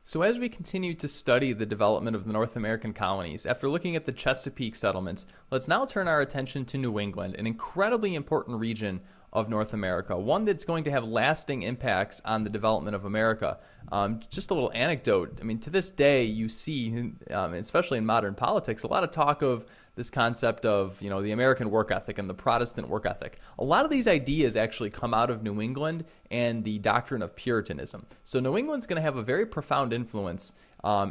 So as we continue to study the development of the North American colonies, after looking at the Chesapeake settlements, let's now turn our attention to New England, an incredibly important region of North America, one that's going to have lasting impacts on the development of America. Just a little anecdote. I mean, to this day, you see, especially in modern politics, a lot of talk of this concept of, the American work ethic and the Protestant work ethic. A lot of these ideas actually come out of New England and the doctrine of Puritanism. So New England's going to have a very profound influence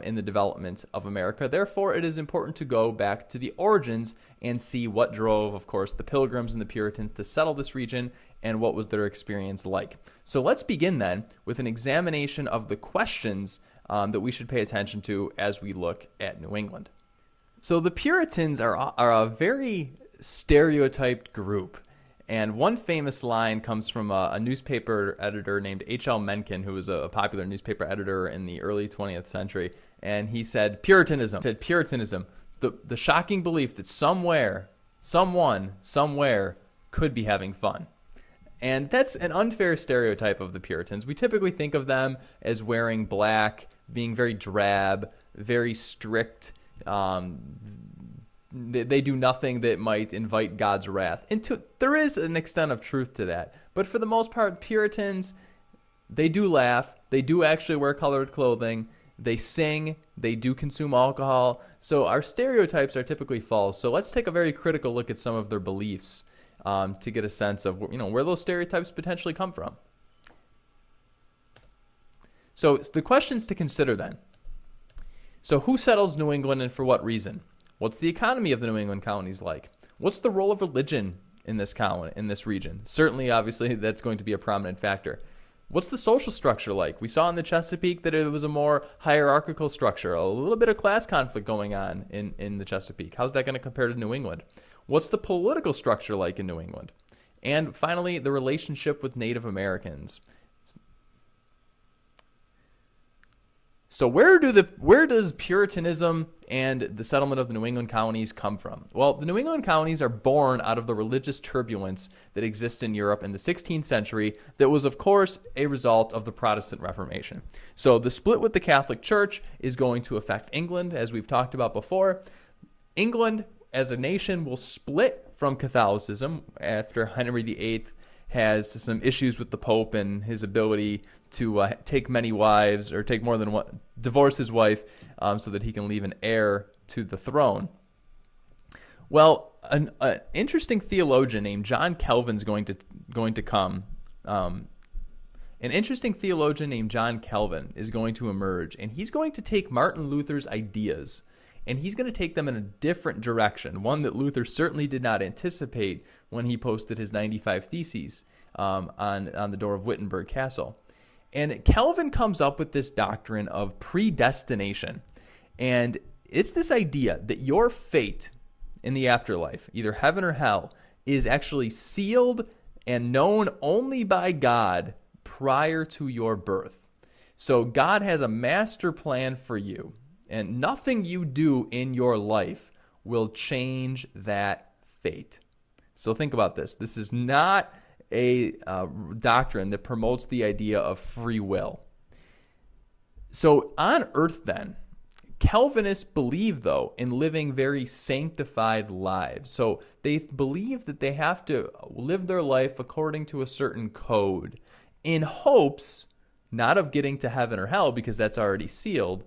in the development of America. Therefore, it is important to go back to the origins and see what drove, of course, the Pilgrims and the Puritans to settle this region and what was their experience like. So let's begin then with an examination of the questions that we should pay attention to as we look at New England. So the Puritans are a very stereotyped group. And one famous line comes from a newspaper editor named H.L. Mencken, who was a popular newspaper editor in the early 20th century. And he said, Puritanism, the shocking belief that someone, somewhere could be having fun. And that's an unfair stereotype of the Puritans. We typically think of them as wearing black, being very drab, very strict. They do nothing that might invite God's wrath. And there is an extent of truth to that. But for the most part, Puritans, they do laugh. They do actually wear colored clothing. They sing. They do consume alcohol. So our stereotypes are typically false. So let's take a very critical look at some of their beliefs to get a sense of where those stereotypes potentially come from. So the questions to consider then. So who settles New England and for what reason? What's the economy of the New England colonies like? What's the role of religion in this region? Certainly, obviously, that's going to be a prominent factor. What's the social structure like? We saw in the Chesapeake that it was a more hierarchical structure, a little bit of class conflict going on in the Chesapeake. How's that going to compare to New England? What's the political structure like in New England? And finally, the relationship with Native Americans. So where does Puritanism and the settlement of the New England colonies come from? Well, the New England colonies are born out of the religious turbulence that exists in Europe in the 16th century that was, of course, a result of the Protestant Reformation. So the split with the Catholic Church is going to affect England, as we've talked about before. England, as a nation, will split from Catholicism after Henry VIII has some issues with the Pope and his ability to take many wives or take more than one, divorce his wife so that he can leave an heir to the throne. Well, an interesting theologian named John Calvin is going to come. An interesting theologian named John Calvin is going to emerge, and he's going to take Martin Luther's ideas and he's going to take them in a different direction, one that Luther certainly did not anticipate when he posted his 95 Theses on the door of Wittenberg Castle. And Calvin comes up with this doctrine of predestination. And it's this idea that your fate in the afterlife, either heaven or hell, is actually sealed and known only by God prior to your birth. So God has a master plan for you. And nothing you do in your life will change that fate. So think about this. This is not a doctrine that promotes the idea of free will. So on earth then, Calvinists believe, though, in living very sanctified lives. So they believe that they have to live their life according to a certain code in hopes not of getting to heaven or hell, because that's already sealed,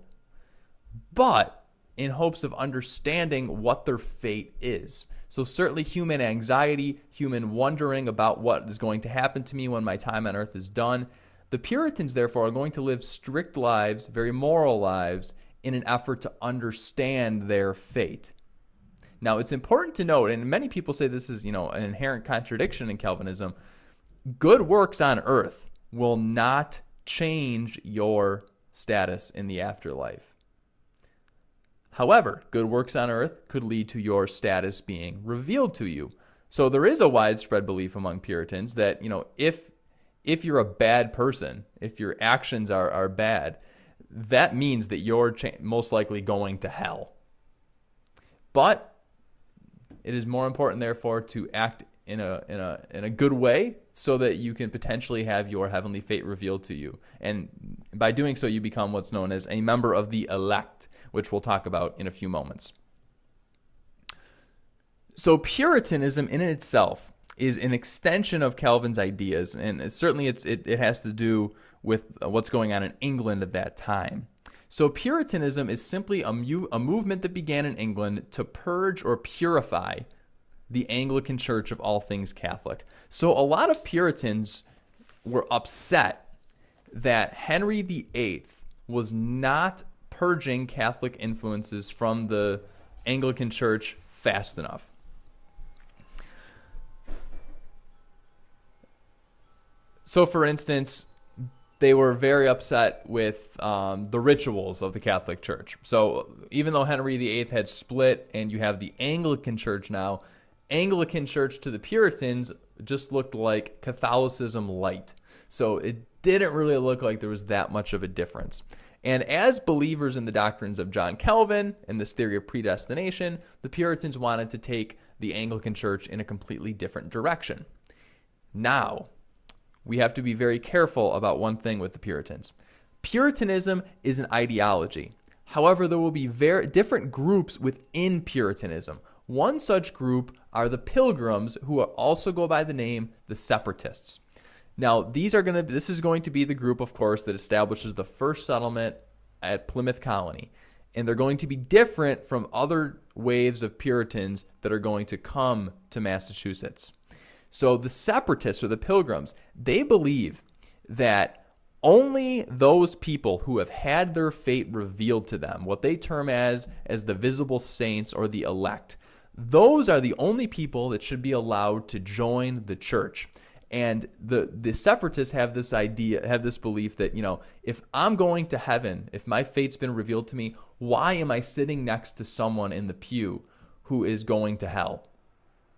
but in hopes of understanding what their fate is. So certainly human anxiety, human wondering about what is going to happen to me when my time on earth is done. The Puritans, therefore, are going to live strict lives, very moral lives, in an effort to understand their fate. Now, it's important to note, and many people say this is, an inherent contradiction in Calvinism, good works on earth will not change your status in the afterlife. However, good works on earth could lead to your status being revealed to you. So there is a widespread belief among Puritans that, if you're a bad person, if your actions are bad, that means that you're most likely going to hell. But it is more important, therefore, to act in a good way, so that you can potentially have your heavenly fate revealed to you. And by doing so, you become what's known as a member of the elect, which we'll talk about in a few moments. So Puritanism in itself is an extension of Calvin's ideas, and certainly it has to do with what's going on in England at that time. So Puritanism is simply a movement that began in England to purge or purify the Anglican Church of all things Catholic. So a lot of Puritans were upset that Henry VIII was not purging Catholic influences from the Anglican Church fast enough. So, for instance, they were very upset with the rituals of the Catholic Church. So even though Henry VIII had split and you have the Anglican Church now, Anglican Church to the Puritans just looked like Catholicism light. So it didn't really look like there was that much of a difference. And as believers in the doctrines of John Calvin and this theory of predestination, the Puritans wanted to take the Anglican Church in a completely different direction. Now, we have to be very careful about one thing with the Puritans. Puritanism is an ideology. However, there will be very different groups within Puritanism. One such group are the Pilgrims, who also go by the name the Separatists. Now, this is going to be the group, of course, that establishes the first settlement at Plymouth Colony. And they're going to be different from other waves of Puritans that are going to come to Massachusetts. So the Separatists, or the Pilgrims, they believe that only those people who have had their fate revealed to them, what they term as the visible saints or the elect, those are the only people that should be allowed to join the church. And the Separatists have this idea, have this belief that, if I'm going to heaven, if my fate's been revealed to me, why am I sitting next to someone in the pew who is going to hell,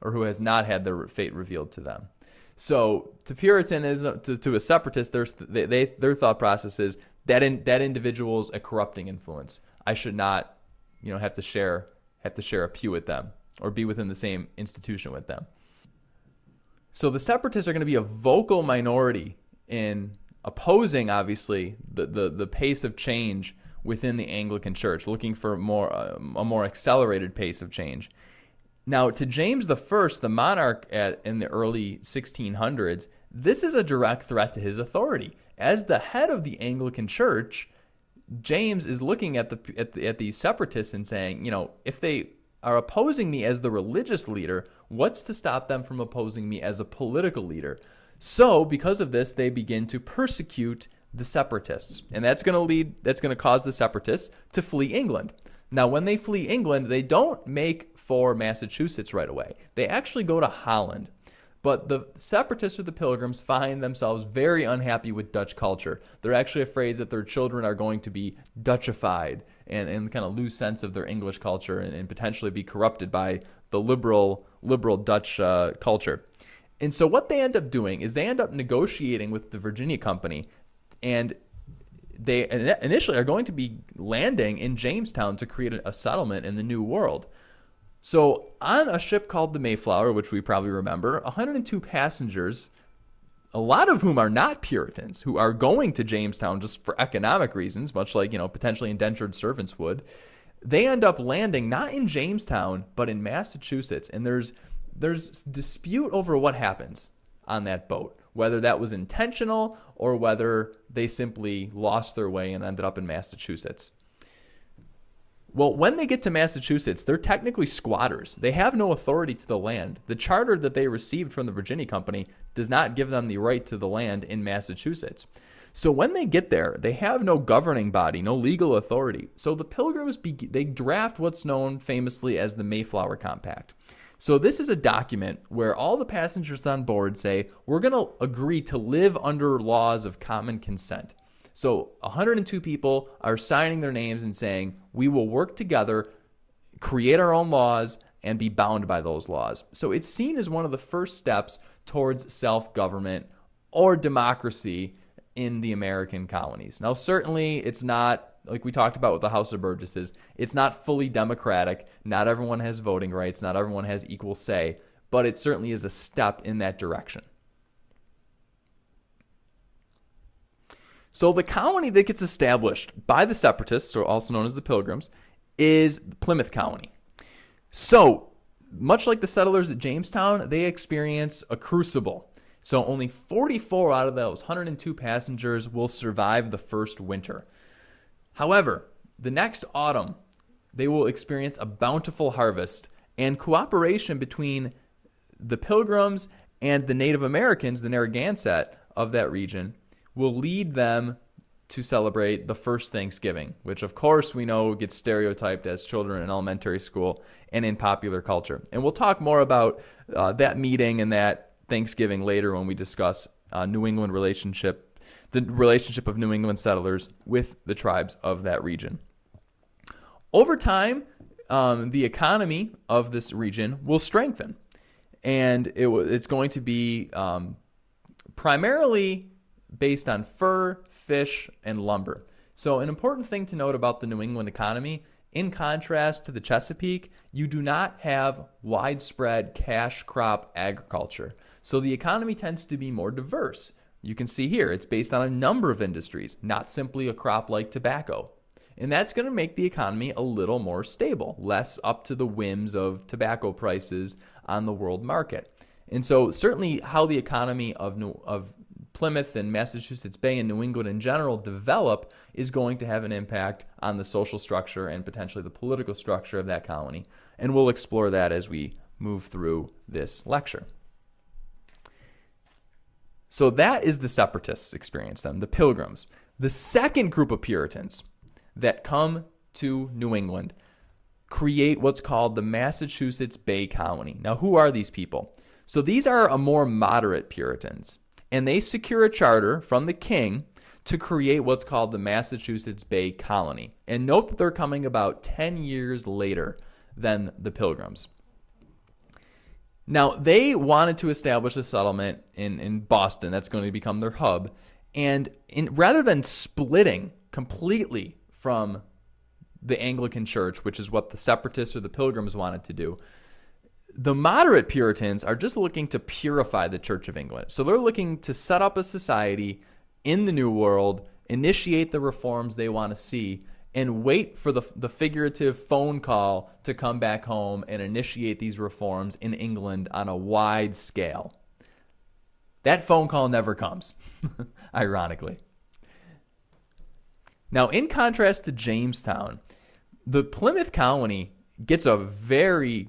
or who has not had their fate revealed to them? So to Puritanism, to a Separatist, their thought process is that individual is a corrupting influence. I should not, have to share a pew with them or be within the same institution with them. So the Separatists are going to be a vocal minority in opposing, obviously, the pace of change within the Anglican Church, looking for a more accelerated pace of change. Now, to James I, the monarch in the early 1600s, this is a direct threat to his authority. As the head of the Anglican Church, James is looking at these Separatists and saying, if they are opposing me as the religious leader, what's to stop them from opposing me as a political leader? So, because of this, they begin to persecute the Separatists, and that's going to cause the Separatists to flee England. Now, when they flee England, they don't make for Massachusetts right away. They actually go to Holland. But the Separatists or the Pilgrims find themselves very unhappy with Dutch culture. They're actually afraid that their children are going to be Dutchified and kind of lose sense of their English culture and potentially be corrupted by the liberal Dutch culture. And so what they end up doing is they end up negotiating with the Virginia Company, and they initially are going to be landing in Jamestown to create a settlement in the New World. So on a ship called the Mayflower, which we probably remember, 102 passengers, a lot of whom are not Puritans, who are going to Jamestown just for economic reasons, much like, potentially indentured servants would, they end up landing not in Jamestown, but in Massachusetts. And there's dispute over what happens on that boat, whether that was intentional or whether they simply lost their way and ended up in Massachusetts. Well, when they get to Massachusetts, they're technically squatters. They have no authority to the land. The charter that they received from the Virginia Company does not give them the right to the land in Massachusetts. So when they get there, they have no governing body, no legal authority. So the Pilgrims, they draft what's known famously as the Mayflower Compact. So this is a document where all the passengers on board say, we're going to agree to live under laws of common consent. So 102 people are signing their names and saying, we will work together, create our own laws, and be bound by those laws. So it's seen as one of the first steps towards self-government or democracy in the American colonies. Now, certainly it's not, like we talked about with the House of Burgesses, it's not fully democratic. Not everyone has voting rights. Not everyone has equal say. but it certainly is a step in that direction. So the colony that gets established by the separatists, or also known as the Pilgrims, is Plymouth Colony. So much like the settlers at Jamestown, they experience a crucible. So only 44 out of those 102 passengers will survive the first winter. However, the next autumn, they will experience a bountiful harvest, and cooperation between the Pilgrims and the Native Americans, the Narragansett of that region, will lead them to celebrate the first Thanksgiving, which of course we know gets stereotyped as children in elementary school and in popular culture. And we'll talk more about that meeting and that Thanksgiving later when we discuss New England relationship, the relationship of New England settlers with the tribes of that region. Over time, the economy of this region will strengthen, and it's going to be primarily based on fur, fish, and lumber. So an important thing to note about the New England economy, in contrast to the Chesapeake, you do not have widespread cash crop agriculture. So the economy tends to be more diverse. You can see here, it's based on a number of industries, not simply a crop like tobacco. And that's going to make the economy a little more stable, less up to the whims of tobacco prices on the world market. And so certainly how the economy of Plymouth and Massachusetts Bay and New England in general develop is going to have an impact on the social structure and potentially the political structure of that colony. And we'll explore that as we move through this lecture. So that is the separatists' experience then, the Pilgrims. The second group of Puritans that come to New England create what's called the Massachusetts Bay Colony. Now, who are these people? So these are a more moderate Puritans, and they secure a charter from the king to create what's called the Massachusetts Bay Colony. And note that they're coming about 10 years later than the Pilgrims. Now, they wanted to establish a settlement in Boston. That's going to become their hub. And rather than splitting completely from the Anglican Church, which is what the separatists or the Pilgrims wanted to do, the moderate Puritans are just looking to purify the Church of England. So they're looking to set up a society in the New World, initiate the reforms they want to see, and wait for the figurative phone call to come back home and initiate these reforms in England on a wide scale. That phone call never comes, ironically. Now, in contrast to Jamestown, the Plymouth colony gets in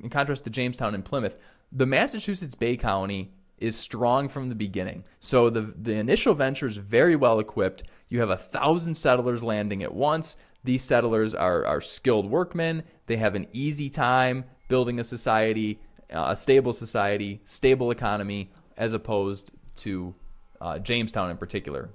contrast to Jamestown and Plymouth, the Massachusetts Bay Colony is strong from the beginning. So the initial venture is very well equipped. You have 1,000 settlers landing at once. These settlers are skilled workmen. They have an easy time building a society, a stable society, stable economy, as opposed to Jamestown in particular.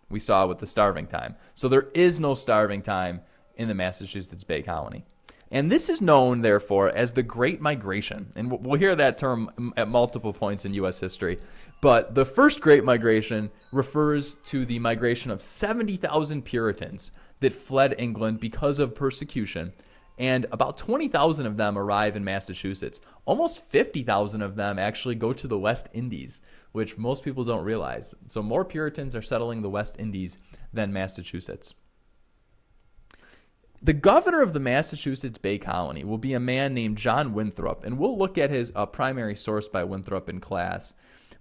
We saw with the starving time. So there is no starving time in the Massachusetts Bay Colony. And this is known, therefore, as the Great Migration. And we'll hear that term at multiple points in U.S. history. But the first Great Migration refers to the migration of 70,000 Puritans that fled England because of persecution. And about 20,000 of them arrive in Massachusetts. Almost 50,000 of them actually go to the West Indies, which most people don't realize. So more Puritans are settling the West Indies than Massachusetts. The governor of the Massachusetts Bay Colony will be a man named John Winthrop, and we'll look at his primary source by Winthrop in class.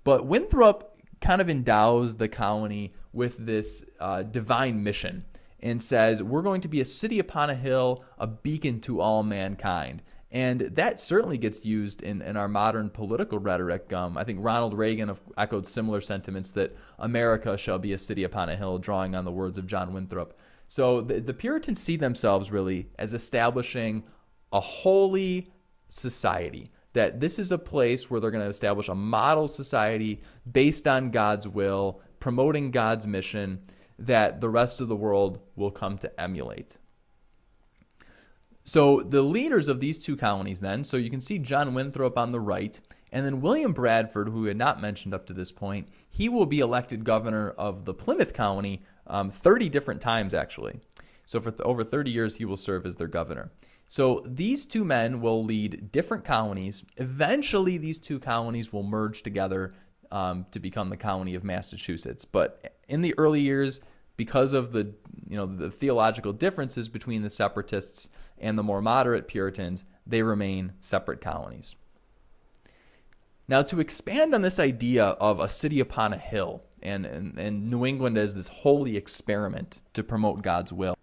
But Winthrop kind of endows the colony with this divine mission and says, we're going to be a city upon a hill, a beacon to all mankind. And that certainly gets used in our modern political rhetoric. I think Ronald Reagan echoed similar sentiments that America shall be a city upon a hill, drawing on the words of John Winthrop. So the Puritans see themselves really as establishing a holy society, that this is a place where they're going to establish a model society based on God's will, promoting God's mission, that the rest of the world will come to emulate. So the leaders of these two colonies then, so you can see John Winthrop on the right, and then William Bradford, who we had not mentioned up to this point, he will be elected governor of the Plymouth colony 30 different times actually. So for over 30 years, he will serve as their governor. So these two men will lead different colonies. Eventually, these two colonies will merge together to become the colony of Massachusetts. But in the early years, because of the theological differences between the separatists and the more moderate Puritans, they remain separate colonies. Now, to expand on this idea of a city upon a hill and New England as this holy experiment to promote God's will.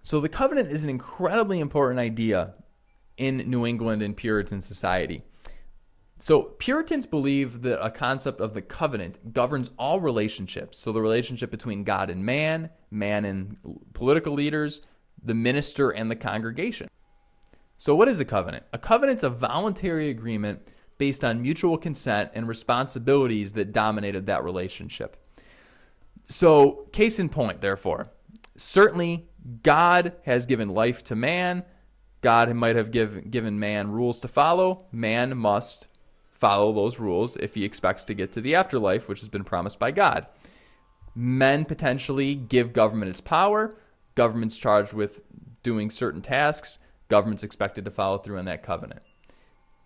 So the covenant is an incredibly important idea in New England and Puritan society. So Puritans believe that a concept of the covenant governs all relationships. So the relationship between God and man and political leaders, the minister and the congregation. So what is a covenant? A covenant's a voluntary agreement based on mutual consent and responsibilities that dominated that relationship. So case in point, therefore, certainly God has given life to man. God might have given man rules to follow. Man must follow those rules if he expects to get to the afterlife, which has been promised by God. Men potentially give government its power. Government's charged with doing certain tasks. Government's expected to follow through on that covenant.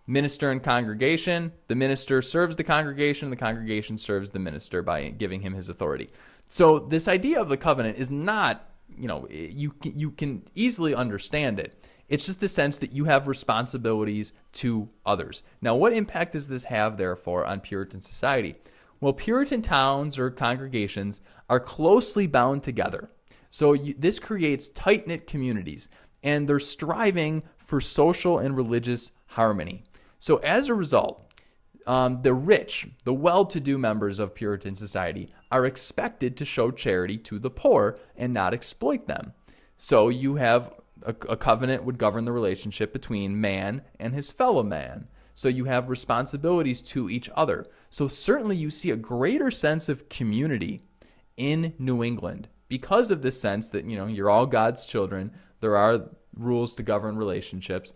Minister and congregation. The minister serves the congregation serves the minister by giving him his authority. So this idea of the covenant is not, you can easily understand it. It's just the sense that you have responsibilities to others. Now, what impact does this have, therefore, on Puritan society? Well, Puritan towns or congregations are closely bound together. So this creates tight-knit communities, and they're striving for social and religious harmony. So as a result, the rich, the well-to-do members of Puritan society are expected to show charity to the poor and not exploit them. So you have a covenant would govern the relationship between man and his fellow man. So you have responsibilities to each other. So certainly you see a greater sense of community in New England because of this sense that, you're all God's children. There are rules to govern relationships.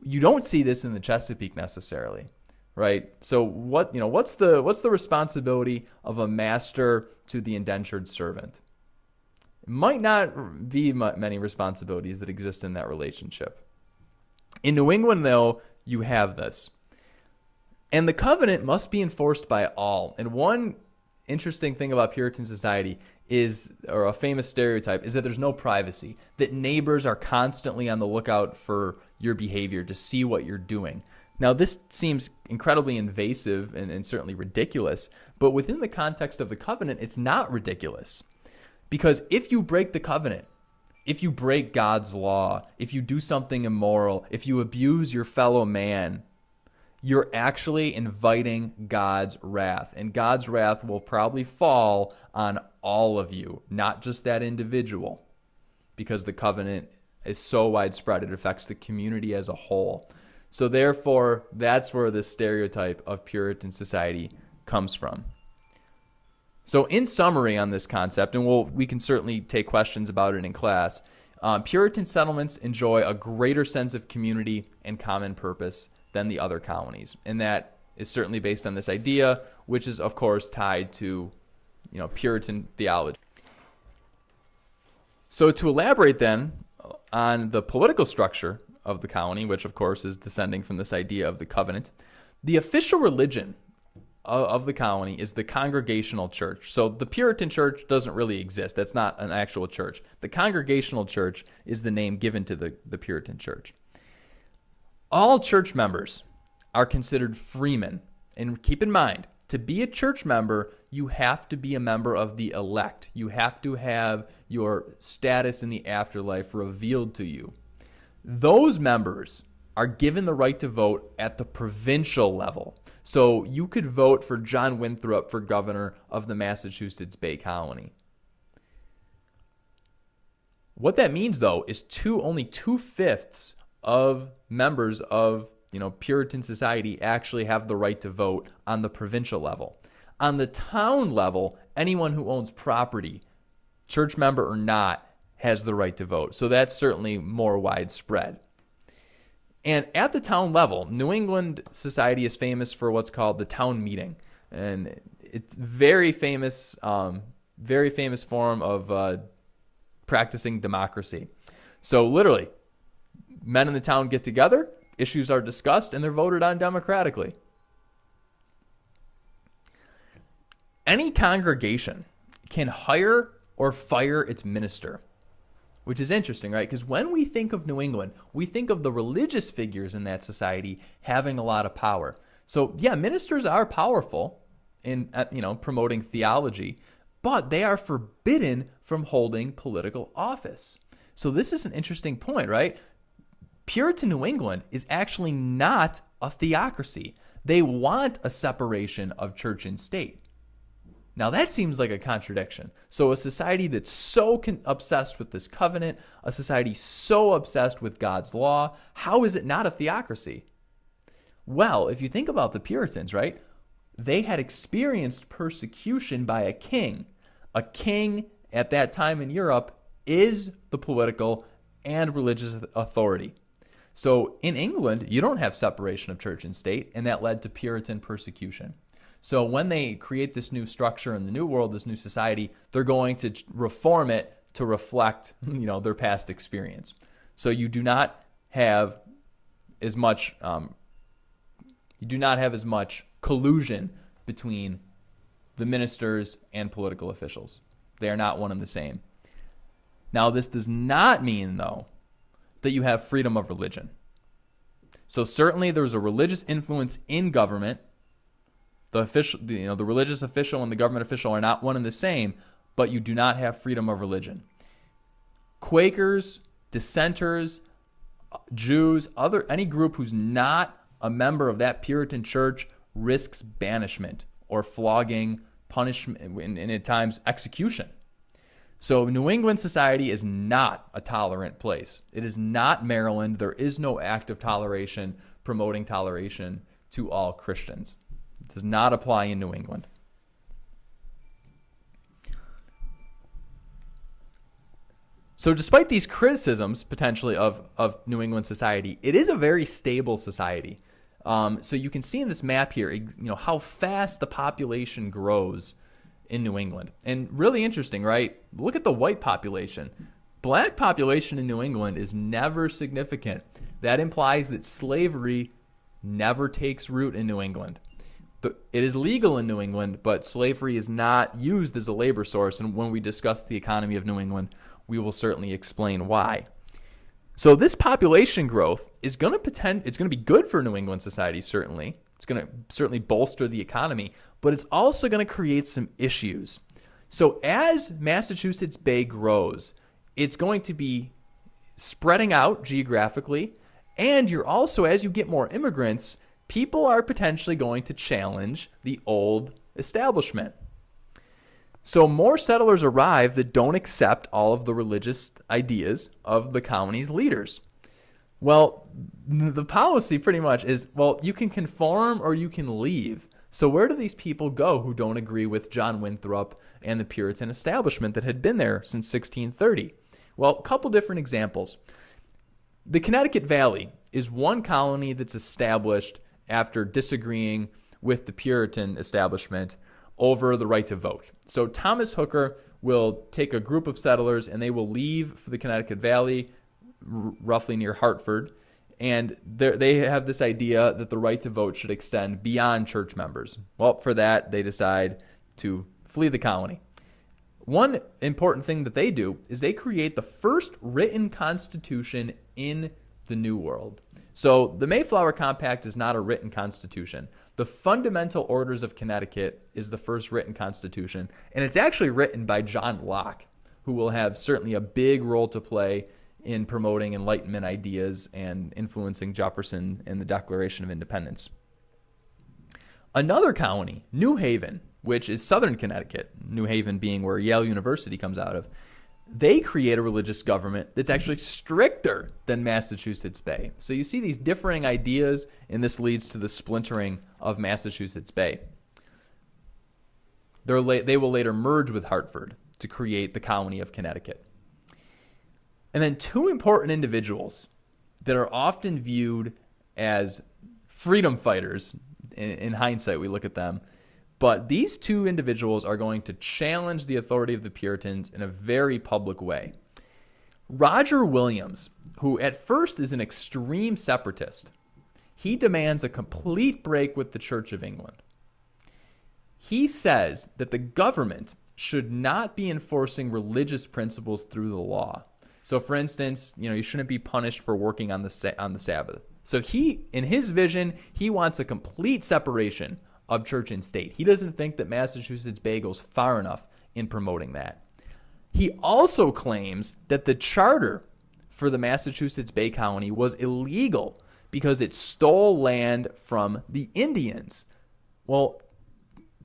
You don't see this in the Chesapeake necessarily, right? So what's the responsibility of a master to the indentured servant? It might not be many responsibilities that exist in that relationship. In New England, though, you have this. And the covenant must be enforced by all. And one interesting thing about Puritan society or a famous stereotype, is that there's no privacy, that neighbors are constantly on the lookout for your behavior to see what you're doing. Now, this seems incredibly invasive and certainly ridiculous, but within the context of the covenant, it's not ridiculous. Because if you break the covenant, if you break God's law, if you do something immoral, if you abuse your fellow man, you're actually inviting God's wrath. And God's wrath will probably fall on all of you, not just that individual, because the covenant is so widespread, it affects the community as a whole. So therefore, that's where this stereotype of Puritan society comes from. So in summary on this concept, and we can certainly take questions about it in class, Puritan settlements enjoy a greater sense of community and common purpose than the other colonies. And that is certainly based on this idea, which is, of course, tied to Puritan theology. So to elaborate then on the political structure of the colony, which, of course, is descending from this idea of the covenant, the official religion of the colony is the Congregational Church. So the Puritan Church doesn't really exist. That's not an actual church. The Congregational Church is the name given to the Puritan Church. All church members are considered freemen. And keep in mind, to be a church member, you have to be a member of the elect. You have to have your status in the afterlife revealed to you. Those members are given the right to vote at the provincial level. So you could vote for John Winthrop for governor of the Massachusetts Bay Colony. What that means, though, is only 2/5 of members of Puritan society actually have the right to vote on the provincial level. On the town level, anyone who owns property, church member or not, has the right to vote. So that's certainly more widespread. And at the town level, New England society is famous for what's called the town meeting. And it's very famous form of practicing democracy. So literally, men in the town get together, issues are discussed, and they're voted on democratically. Any congregation can hire or fire its minister, which is interesting, right? Because when we think of New England, we think of the religious figures in that society having a lot of power. So yeah, ministers are powerful in promoting theology, but they are forbidden from holding political office. So this is an interesting point, right? Puritan New England is actually not a theocracy. They want a separation of church and state. Now that seems like a contradiction. So a society that's so obsessed with this covenant, a society so obsessed with God's law, how is it not a theocracy? Well, if you think about the Puritans, right? They had experienced persecution by a king. A king at that time in Europe is the political and religious authority. So in England, you don't have separation of church and state, and that led to Puritan persecution. So when they create this new structure in the New World, this new society, they're going to reform it to reflect, their past experience. So you do not have as much collusion between the ministers and political officials. They are not one and the same. Now, this does not mean, though, that you have freedom of religion. So certainly there was a religious influence in government. The religious official and the government official are not one and the same, but you do not have freedom of religion. Quakers, dissenters, Jews, any group who's not a member of that Puritan church risks banishment or flogging, punishment, and at times execution. So New England society is not a tolerant place. It is not Maryland. There is no act of toleration promoting toleration to all Christians. It does not apply in New England. So despite these criticisms, potentially, of New England society, it is a very stable society. So you can see in this map here, how fast the population grows in New England. And really interesting, right? Look at the white population. Black population in New England is never significant. That implies that slavery never takes root in New England. It is legal in New England, but slavery is not used as a labor source. And when we discuss the economy of New England, we will certainly explain why. So this population growth is going to be good for New England society, certainly. It's going to certainly bolster the economy, but it's also going to create some issues. So as Massachusetts Bay grows, it's going to be spreading out geographically, and you're also, as you get more immigrants, people are potentially going to challenge the old establishment. So more settlers arrive that don't accept all of the religious ideas of the colony's leaders. Well, the policy pretty much is, you can conform or you can leave. So where do these people go who don't agree with John Winthrop and the Puritan establishment that had been there since 1630? Well, a couple different examples. The Connecticut Valley is one colony that's established after disagreeing with the Puritan establishment over the right to vote. So Thomas Hooker will take a group of settlers and they will leave for the Connecticut Valley, roughly near Hartford, and they have this idea that the right to vote should extend beyond church members. Well, for that, they decide to flee the colony. One important thing that they do is they create the first written constitution in the New World. So the Mayflower Compact is not a written constitution. The Fundamental Orders of Connecticut is the first written constitution, and it's actually written by John Locke, who will have certainly a big role to play in promoting Enlightenment ideas and influencing Jefferson and the Declaration of Independence. Another colony, New Haven, which is southern Connecticut, New Haven being where Yale University comes out of, they create a religious government that's actually stricter than Massachusetts Bay. So you see these differing ideas, and this leads to the splintering of Massachusetts Bay. They will later merge with Hartford to create the colony of Connecticut. And then two important individuals that are often viewed as freedom fighters. In hindsight, we look at them. But these two individuals are going to challenge the authority of the Puritans in a very public way. Roger Williams, who at first is an extreme separatist, he demands a complete break with the Church of England. He says that the government should not be enforcing religious principles through the law. So, for instance, you shouldn't be punished for working on the Sabbath. So in his vision, he wants a complete separation of church and state. He doesn't think that Massachusetts Bay goes far enough in promoting that. He also claims that the charter for the Massachusetts Bay Colony was illegal because it stole land from the Indians. Well,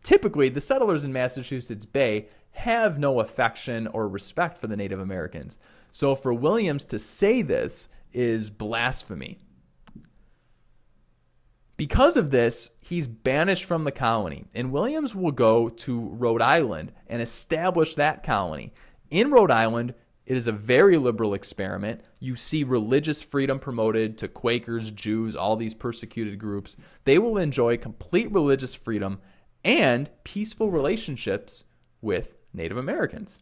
typically, the settlers in Massachusetts Bay have no affection or respect for the Native Americans. So for Williams to say this is blasphemy. Because of this, he's banished from the colony, and Williams will go to Rhode Island and establish that colony. In Rhode Island, it is a very liberal experiment. You see religious freedom promoted to Quakers, Jews, all these persecuted groups. They will enjoy complete religious freedom and peaceful relationships with Native Americans.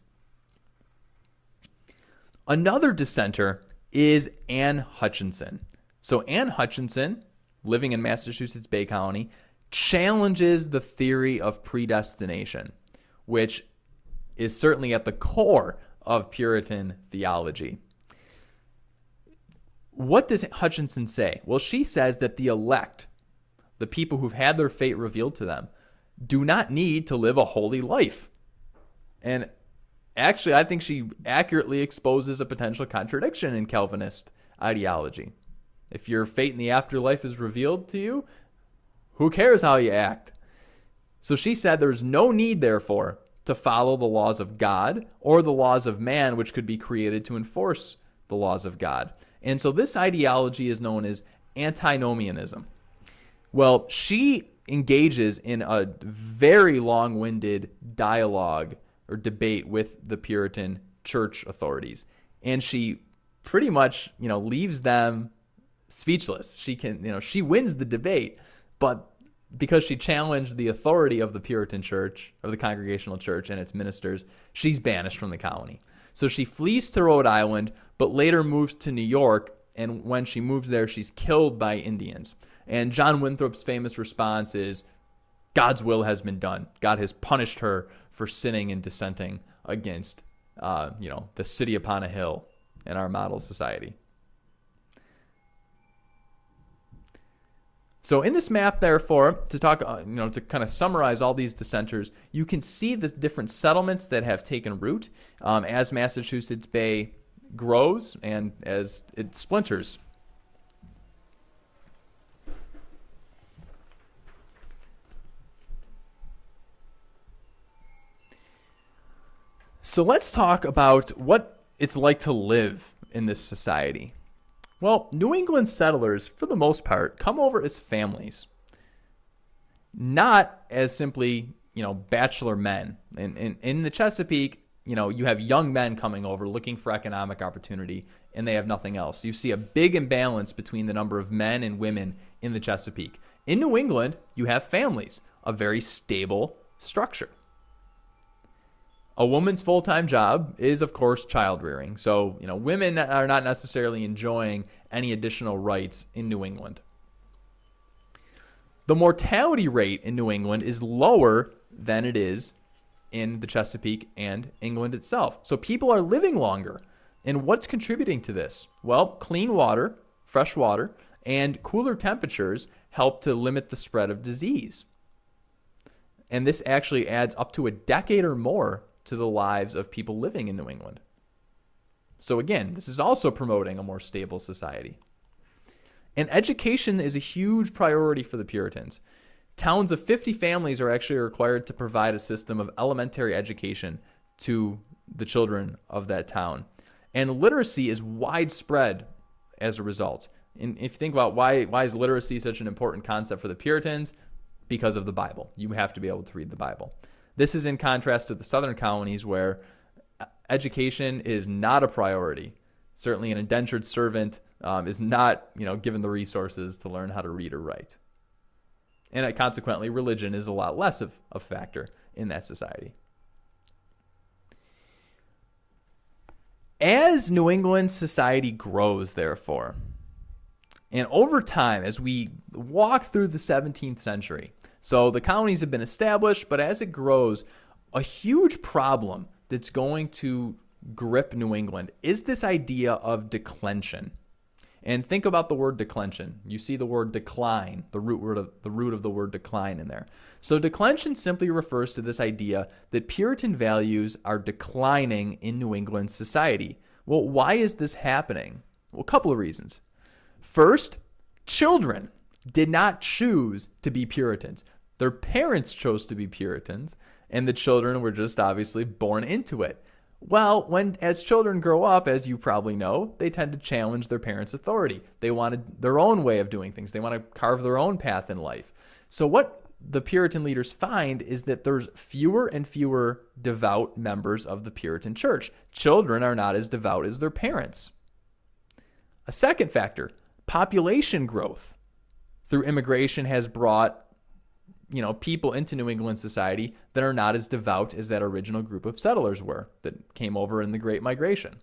Another dissenter is Anne Hutchinson. So Anne Hutchinson, living in Massachusetts Bay Colony, challenges the theory of predestination, which is certainly at the core of Puritan theology. What does Hutchinson say? Well, she says that the elect, the people who've had their fate revealed to them, do not need to live a holy life. And actually, I think she accurately exposes a potential contradiction in Calvinist ideology. If your fate in the afterlife is revealed to you, who cares how you act? So she said there's no need, therefore, to follow the laws of God or the laws of man, which could be created to enforce the laws of God. And so this ideology is known as antinomianism. Well, she engages in a very long-winded dialogue or debate with the Puritan church authorities. And she pretty much, leaves them speechless. She wins the debate, but because she challenged the authority of the Puritan church, of the Congregational church and its ministers, she's banished from the colony. So she flees to Rhode Island, but later moves to New York, and when she moves there, she's killed by Indians. And John Winthrop's famous response is, God's will has been done. God has punished her for sinning and dissenting against, the city upon a hill in our model society. So in this map, therefore, to talk, to kind of summarize all these dissenters, you can see the different settlements that have taken root as Massachusetts Bay grows and as it splinters. So let's talk about what it's like to live in this society. Well, New England settlers, for the most part, come over as families, not as simply, bachelor men. In the Chesapeake, you have young men coming over looking for economic opportunity, and they have nothing else. You see a big imbalance between the number of men and women in the Chesapeake. In New England, you have families, a very stable structure. A woman's full-time job is, of course, child rearing. So, women are not necessarily enjoying any additional rights in New England. The mortality rate in New England is lower than it is in the Chesapeake and England itself. So people are living longer. And what's contributing to this? Well, clean water, fresh water, and cooler temperatures help to limit the spread of disease. And this actually adds up to a decade or more to the lives of people living in New England. So again, this is also promoting a more stable society. And education is a huge priority for the Puritans. Towns of 50 families are actually required to provide a system of elementary education to the children of that town. And literacy is widespread as a result. And if you think about why is literacy such an important concept for the Puritans? Because of the Bible. You have to be able to read the Bible. This is in contrast to the southern colonies where education is not a priority. Certainly an indentured servant is not, given the resources to learn how to read or write. And consequently, religion is a lot less of a factor in that society. As New England society grows, therefore, and over time, as we walk through the 17th century, so the colonies have been established, but as it grows, a huge problem that's going to grip New England is this idea of declension. And think about the word declension. You see the word decline, the root of the word decline in there. So declension simply refers to this idea that Puritan values are declining in New England society. Well, why is this happening? Well, a couple of reasons. First, children did not choose to be Puritans. Their parents chose to be Puritans, and the children were just obviously born into it. Well, as children grow up, as you probably know, they tend to challenge their parents' authority. They wanted their own way of doing things. They want to carve their own path in life. So what the Puritan leaders find is that there's fewer and fewer devout members of the Puritan church. Children are not as devout as their parents. A second factor, population growth through immigration has brought people into New England society that are not as devout as that original group of settlers were that came over in the Great Migration.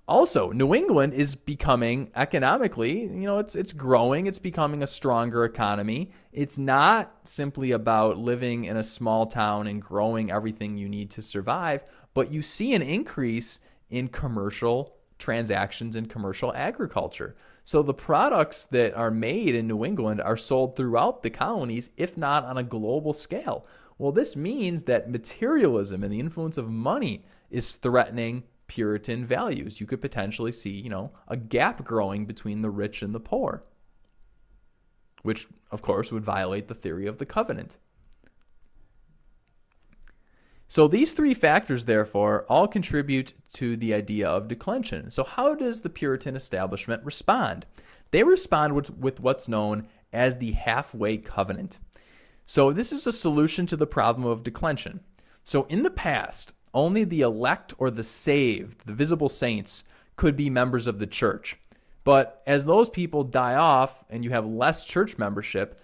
Also, New England is becoming economically, it's growing, it's becoming a stronger economy. It's not simply about living in a small town and growing everything you need to survive, but you see an increase in commercial transactions and commercial agriculture. So the products that are made in New England are sold throughout the colonies, if not on a global scale. Well, this means that materialism and the influence of money is threatening Puritan values. You could potentially see, a gap growing between the rich and the poor, which, of course, would violate the theory of the covenant. So these three factors, therefore, all contribute to the idea of declension. So how does the Puritan establishment respond? They respond with what's known as the halfway covenant. So this is a solution to the problem of declension. So in the past, only the elect or the saved, the visible saints, could be members of the church. But as those people die off and you have less church membership,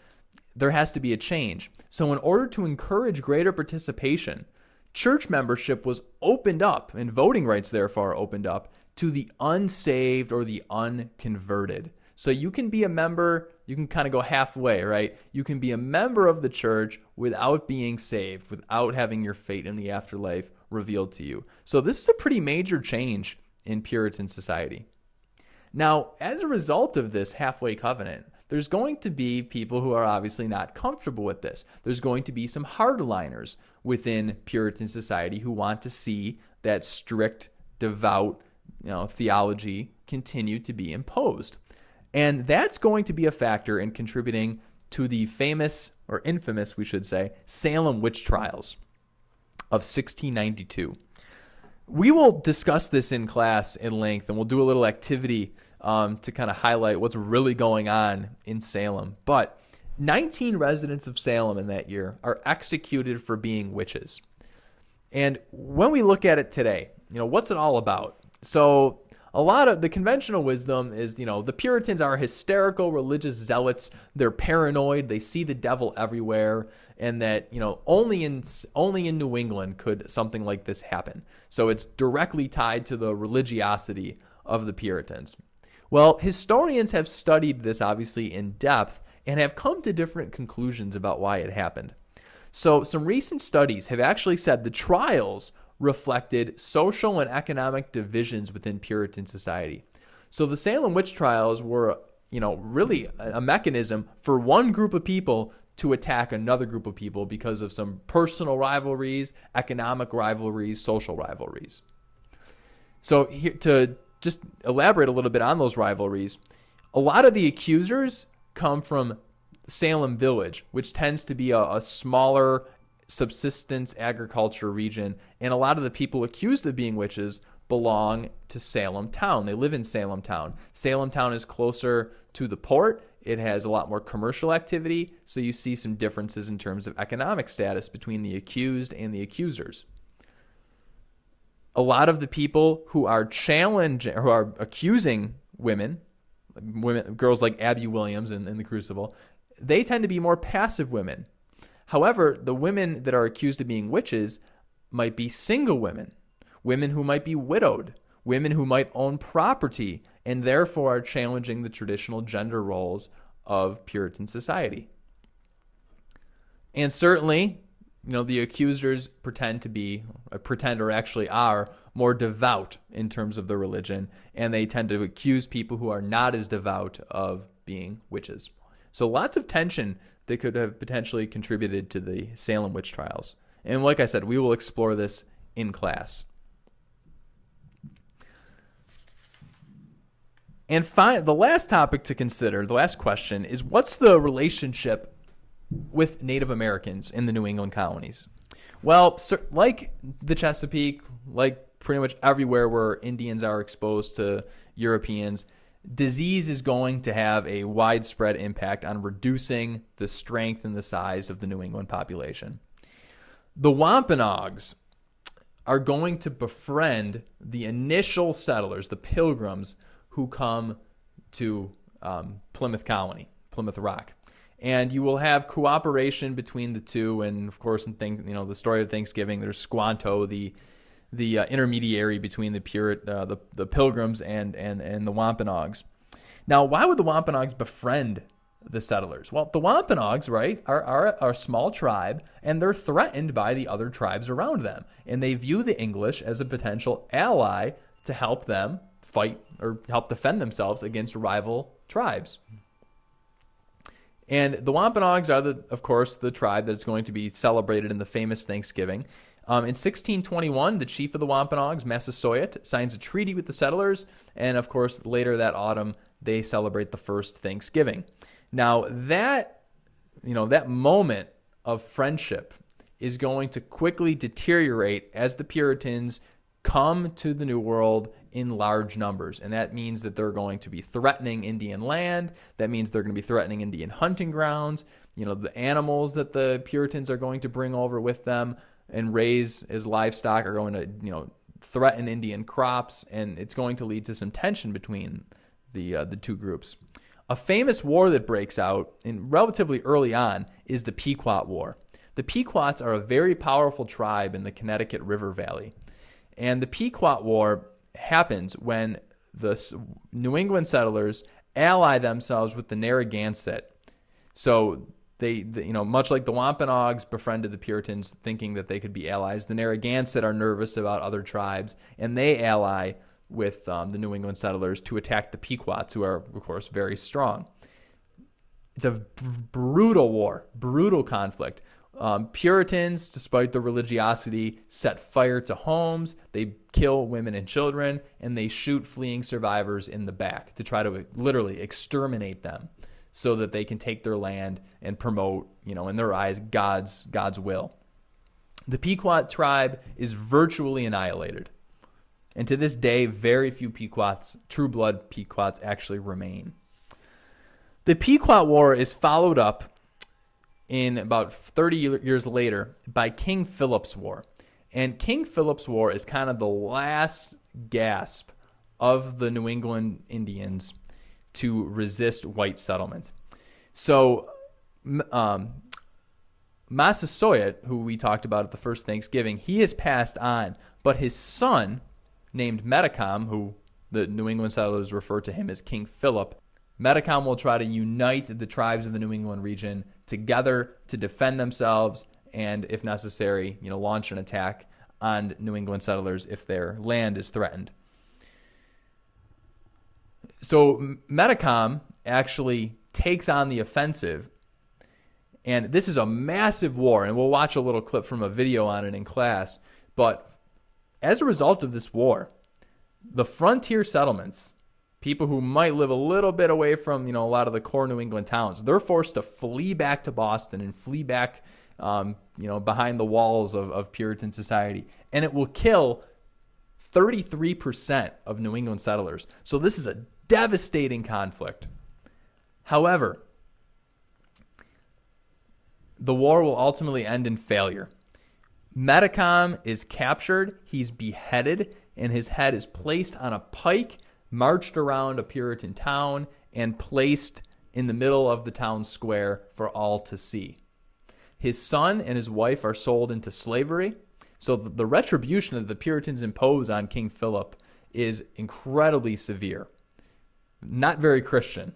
there has to be a change. So in order to encourage greater participation, church membership was opened up, and voting rights therefore opened up, to the unsaved or the unconverted. So you can be a member, you can kind of go halfway, right? You can be a member of the church without being saved, without having your fate in the afterlife revealed to you. So this is a pretty major change in Puritan society. Now, as a result of this halfway covenant, there's going to be people who are obviously not comfortable with this. There's going to be some hardliners within Puritan society who want to see that strict, devout, theology continue to be imposed. And that's going to be a factor in contributing to the famous, or infamous, we should say, Salem witch trials of 1692. We will discuss this in class in length, and we'll do a little activity to kind of highlight what's really going on in Salem. But 19 residents of Salem in that year are executed for being witches. And when we look at it today, what's it all about? So a lot of the conventional wisdom is, the Puritans are hysterical religious zealots. They're paranoid. They see the devil everywhere, and that, only in New England could something like this happen. So it's directly tied to the religiosity of the Puritans. Well, historians have studied this obviously in depth and have come to different conclusions about why it happened. So some recent studies have actually said the trials reflected social and economic divisions within Puritan society. So the Salem witch trials were, really a mechanism for one group of people to attack another group of people because of some personal rivalries, economic rivalries, social rivalries. So here, to just elaborate a little bit on those rivalries, a lot of the accusers come from Salem Village, which tends to be a smaller subsistence agriculture region, and a lot of the people accused of being witches belong to Salem Town. They live in Salem Town. Salem Town is closer to the port. It has a lot more commercial activity, so you see some differences in terms of economic status between the accused and the accusers. A lot of the people who are accusing women, girls like Abby Williams in The Crucible, they tend to be more passive women. However, the women that are accused of being witches might be single women, women who might be widowed, women who might own property, and therefore are challenging the traditional gender roles of Puritan society. And certainly, the accusers pretend or actually are more devout in terms of the religion, and they tend to accuse people who are not as devout of being witches. So lots of tension that could have potentially contributed to the Salem witch trials. And like I said, we will explore this in class. And the last topic to consider, the last question, is what's the relationship with Native Americans in the New England colonies? Well, like the Chesapeake, like pretty much everywhere where Indians are exposed to Europeans, disease is going to have a widespread impact on reducing the strength and the size of the New England population. The Wampanoags are going to befriend the initial settlers, the Pilgrims, who come to Plymouth Colony, Plymouth Rock. And you will have cooperation between the two, and of course, the story of Thanksgiving, there's Squanto, the intermediary between the Pilgrims and the Wampanoags. Now, why would the Wampanoags befriend the settlers? Well, the Wampanoags, right, are a small tribe, and they're threatened by the other tribes around them, and they view the English as a potential ally to help them fight or help defend themselves against rival tribes. And the Wampanoags are, of course, the tribe that's going to be celebrated in the famous Thanksgiving. In 1621, the chief of the Wampanoags, Massasoit, signs a treaty with the settlers, and of course, later that autumn, they celebrate the first Thanksgiving. Now, that moment of friendship is going to quickly deteriorate as the Puritans come to the New World in large numbers. And that means that they're going to be threatening Indian land. That means they're going to be threatening Indian hunting grounds. The animals that the Puritans are going to bring over with them and raise as livestock are going to, threaten Indian crops. And it's going to lead to some tension between the two groups. A famous war that breaks out in relatively early on is the Pequot War. The Pequots are a very powerful tribe in the Connecticut River Valley. And the Pequot War happens when the New England settlers ally themselves with the Narragansett. So they much like the Wampanoags befriended the Puritans thinking that they could be allies, the Narragansett are nervous about other tribes, and they ally with the New England settlers to attack the Pequots, who are, of course, very strong. It's a brutal war, brutal conflict. Puritans, despite their religiosity, set fire to homes, they kill women and children, and they shoot fleeing survivors in the back to try to literally exterminate them so that they can take their land and promote, in their eyes, God's will. The Pequot tribe is virtually annihilated. And to this day, very few Pequots, true blood Pequots, actually remain. The Pequot War is followed up in about 30 years later by King Philip's War. And King Philip's War is kind of the last gasp of the New England Indians to resist white settlement. So Massasoit, who we talked about at the first Thanksgiving, he has passed on, but his son, named Metacom, who the New England settlers refer to him as King Philip, Metacom will try to unite the tribes of the New England region together to defend themselves and, if necessary, launch an attack on New England settlers if their land is threatened. So Metacom actually takes on the offensive, and this is a massive war, and we'll watch a little clip from a video on it in class, but as a result of this war, the frontier settlements, people who might live a little bit away from, a lot of the core New England towns, they're forced to flee back to Boston and flee back, behind the walls of Puritan society. And it will kill 33% of New England settlers. So this is a devastating conflict. However, the war will ultimately end in failure. Metacom is captured, he's beheaded, and his head is placed on a pike, marched around a Puritan town, and placed in the middle of the town square for all to see. His son and his wife are sold into slavery. So the retribution that the Puritans impose on King Philip is incredibly severe, not very Christian.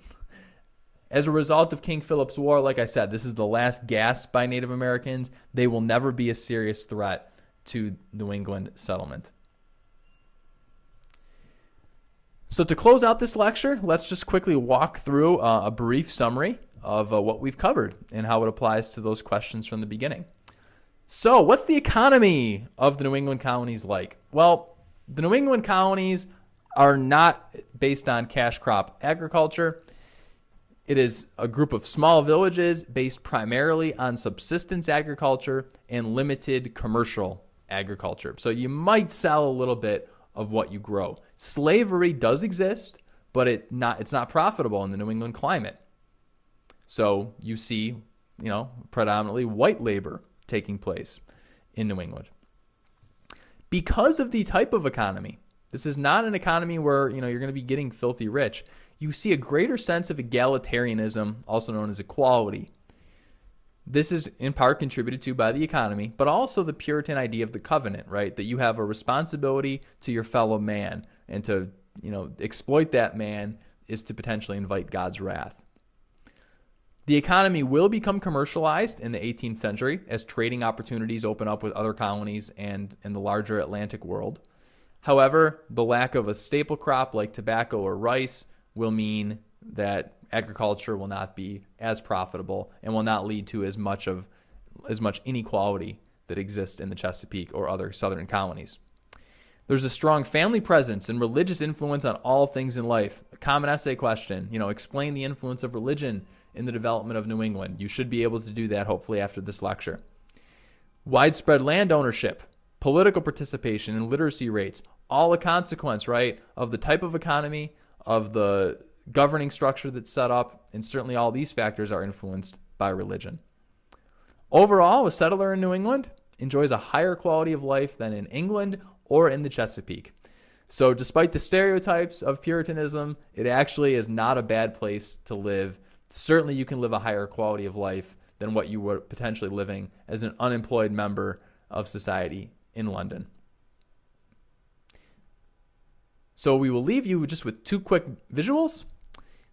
As a result of King Philip's War, like I said, this is the last gasp by Native Americans. They will never be a serious threat to New England settlement. So to close out this lecture, let's just quickly walk through a brief summary of what we've covered and how it applies to those questions from the beginning. So what's the economy of the New England colonies like? Well, the New England colonies are not based on cash crop agriculture. It is a group of small villages based primarily on subsistence agriculture and limited commercial agriculture. So you might sell a little bit of what you grow. Slavery does exist, but it's not profitable in the New England climate. So you see, predominantly white labor taking place in New England. Because of the type of economy, this is not an economy where you're going to be getting filthy rich. You see a greater sense of egalitarianism, also known as equality. This is in part contributed to by the economy, but also the Puritan idea of the covenant, right? That you have a responsibility to your fellow man, and to exploit that man is to potentially invite God's wrath. The economy will become commercialized in the 18th century as trading opportunities open up with other colonies and in the larger Atlantic world. However, the lack of a staple crop like tobacco or rice will mean that agriculture will not be as profitable and will not lead to as much inequality that exists in the Chesapeake or other southern colonies. There's a strong family presence and religious influence on all things in life. A common essay question, explain the influence of religion in the development of New England. You should be able to do that hopefully after this lecture. Widespread land ownership, political participation, and literacy rates, all a consequence, right, of the type of economy, of the governing structure that's set up, and certainly all these factors are influenced by religion. Overall, a settler in New England enjoys a higher quality of life than in England or in the Chesapeake. So despite the stereotypes of Puritanism, it actually is not a bad place to live. Certainly you can live a higher quality of life than what you were potentially living as an unemployed member of society in London. So we will leave you just with two quick visuals.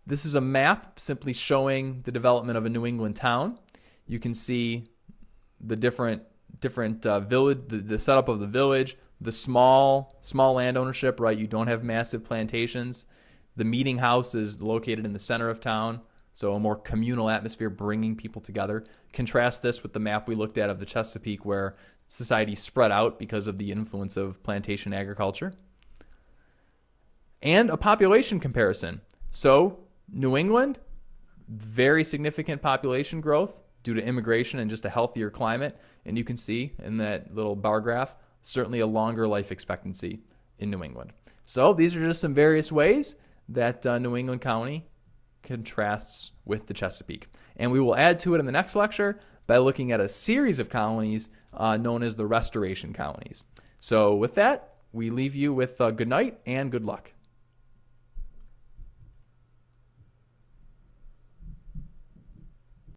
This is a map simply showing the development of a New England town. You can see the different village, the setup of the village, the small land ownership, right? You don't have massive plantations. The meeting house is located in the center of town, so a more communal atmosphere bringing people together. Contrast this with the map we looked at of the Chesapeake, where society spread out because of the influence of plantation agriculture. And a population comparison. So New England, very significant population growth due to immigration and just a healthier climate. And you can see in that little bar graph, certainly a longer life expectancy in New England. So these are just some various ways that New England County contrasts with the Chesapeake. And we will add to it in the next lecture by looking at a series of colonies known as the Restoration colonies. So with that, we leave you with good night and good luck.